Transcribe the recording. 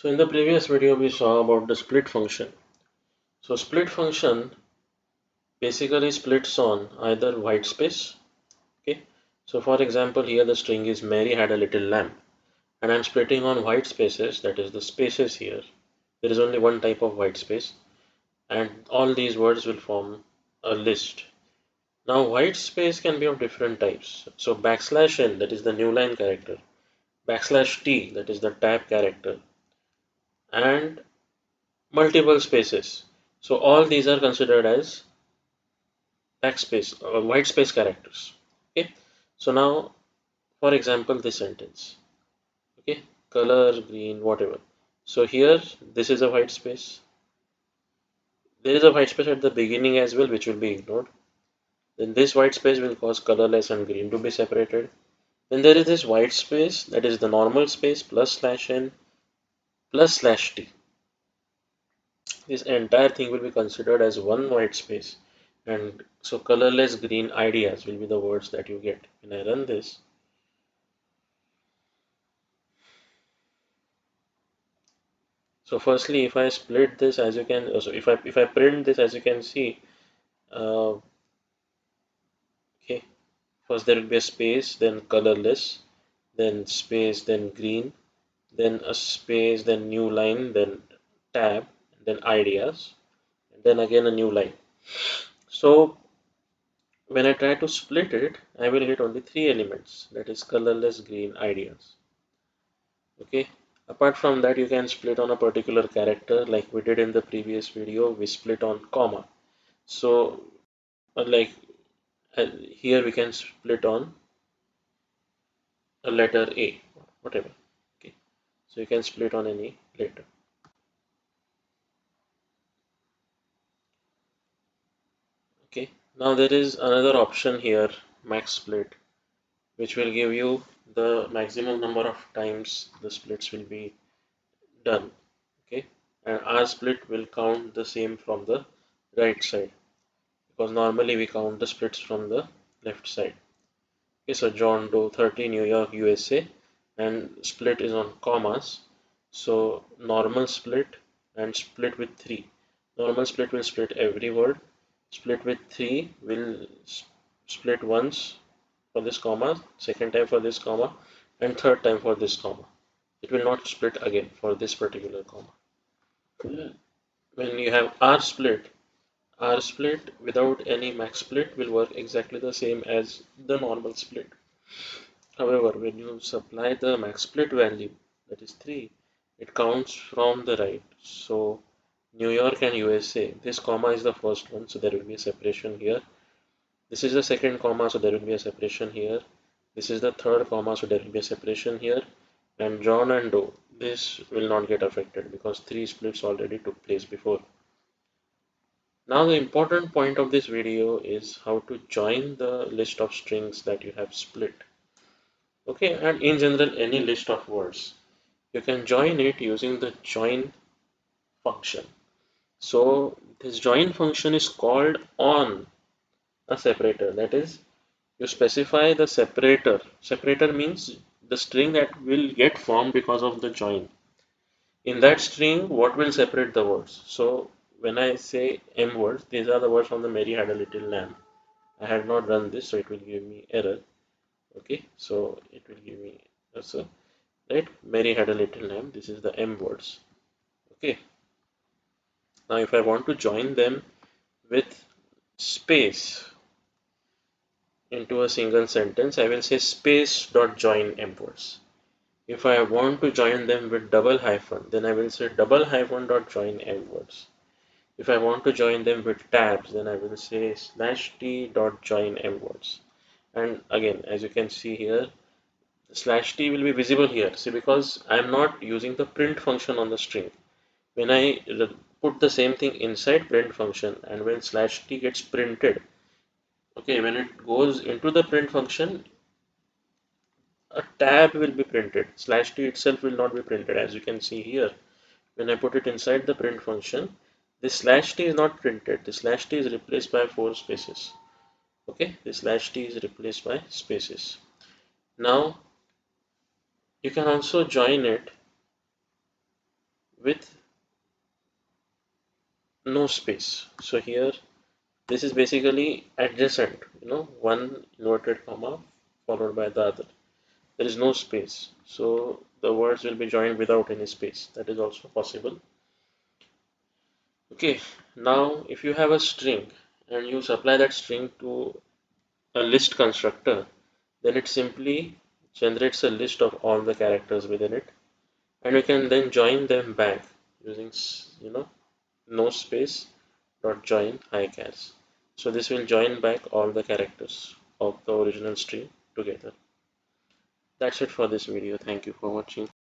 So in the previous video we saw about the split function. So split function basically splits on either white space. Okay. So for example here the string is Mary had a little lamb, and I'm splitting on white spaces, that is the spaces here. There is only one type of white space, and all these words will form a list. Now white space can be of different types. So backslash n, that is the new line character, backslash t, that is the tab character, and multiple spaces. So all these are considered as backspace or white space characters. Okay. So now, for example, this sentence. Okay, color green, whatever. So here, this is a white space. There is a white space at the beginning as well, which will be ignored. Then this white space will cause colorless and green to be separated. Then there is this white space, that is the normal space plus slash n plus slash t. This entire thing will be considered as one white space. And so colorless green ideas will be the words that you get. When I run this, so firstly, if I split this, as you can, so if I print this, as you can see, uh, okay, first there will be a space, then colorless, then space, then green, then a space, then new line, then tab, then ideas, and then again a new line. So when I try to split it, I will get only three elements, that is colorless, green, ideas. Okay. Apart from that, you can split on a particular character like we did in the previous video. We split on comma. So like here we can split on a letter A, whatever. Okay. So you can split on any letter. Okay. Now there is another option here, max split, which will give you the maximum number of times the splits will be done. Okay. And our split will count the same from the right side, because normally we count the splits from the left side. Okay, so John Doe 30, New York, USA, and split is on commas. So normal split and split with 3. Normal split will split every word. Split with 3 will split once for this comma, second time for this comma, and third time for this comma. It will not split again for this particular comma. When you have R split without any max split will work exactly the same as the normal split. However, when you supply the max split value, that is 3, it counts from the right. So New York and USA, this comma is the first one, so there will be a separation here. This is the second comma, so there will be a separation here. This is the third comma, so there will be a separation here. And John and Doe, this will not get affected because 3 splits already took place before. Now the important point of this video is how to join the list of strings that you have split. Okay, and in general any list of words. You can join it using the join function. So this join function is called on a separator. That is, you specify the separator. Separator means the string that will get formed because of the join. In that string, what will separate the words? So when I say M words, these are the words from the Mary had a little lamb. I had not run this, so it will give me error. Okay, so it will give me so right. Mary had a little lamb. This is the M words. Okay, now if I want to join them with space into a single sentence, I will say space dot join M words. If I want to join them with double hyphen, then I will say double hyphen dot join M words. If I want to join them with tabs, then I will say slash t dot join M words. And again, as you can see here, slash t will be visible here. See, because I am not using the print function on the string. When I put the same thing inside print function and when slash t gets printed, okay, when it goes into the print function, a tab will be printed. Slash t itself will not be printed, as you can see here. When I put it inside the print function, this slash t is not printed. The slash t is replaced by 4 spaces. Okay, the slash t is replaced by spaces. Now you can also join it with no space. So here this is basically adjacent, one inverted comma followed by the other. There is no space. So the words will be joined without any space. That is also possible. Okay, now if you have a string and you supply that string to a list constructor, then it simply generates a list of all the characters within it, and we can then join them back using no space dot join high chars. So this will join back all the characters of the original string together. That's it for this video. Thank you for watching.